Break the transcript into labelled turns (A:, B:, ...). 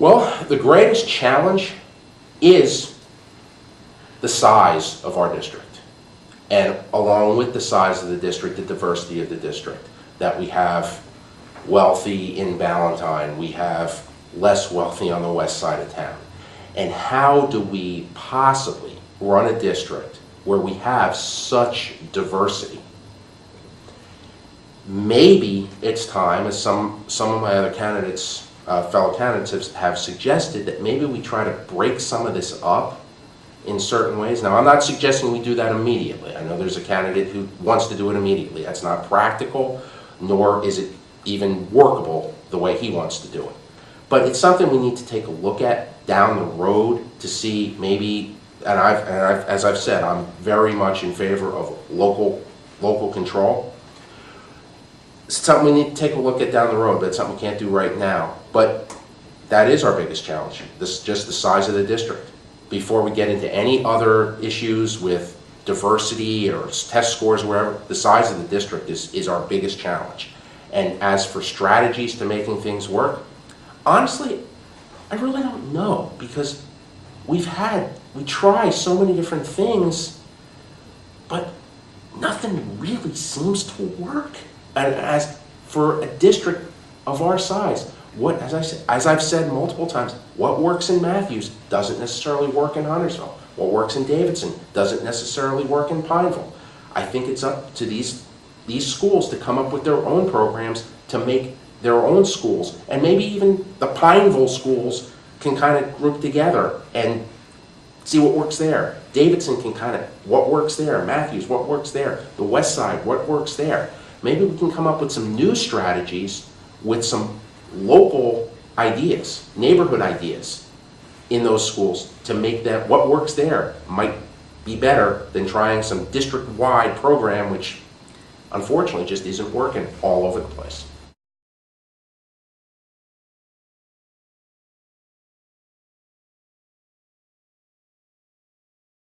A: Well, the greatest challenge is the size of our district. And along with the size of the district, the diversity of the district. That we have wealthy in Ballantyne, we have less wealthy on the west side of town. And how do we possibly run a district where we have such diversity? Maybe it's time, as some of my other candidates, fellow candidates have suggested, that maybe we try to break some of this up in certain ways. Now, I'm not suggesting we do that immediately. I know there's a candidate who wants to do it immediately. That's not practical, nor is it even workable the way he wants to do it. But it's something we need to take a look at down the road to see maybe, and as I've said, I'm very much in favor of local control. It's something we need to take a look at down the road, but it's something we can't do right now. But that is our biggest challenge, just the size of the district. Before we get into any other issues with diversity or test scores or wherever, the size of the district is our biggest challenge. And as for strategies to making things work, honestly, I really don't know, because we try so many different things, but nothing really seems to work. And as for a district of our size, as I've said multiple times, what works in Matthews doesn't necessarily work in Huntersville. What works in Davidson doesn't necessarily work in Pineville. I think it's up to these schools to come up with their own programs to make their own schools, and maybe even the Pineville schools can kind of group together and see what works there. Davidson can kind of, what works there? Matthews, what works there? The west side, what works there? Maybe we can come up with some new strategies with some local ideas, neighborhood ideas in those schools to make that what works there might be better than trying some district-wide program which unfortunately just isn't working all over the place.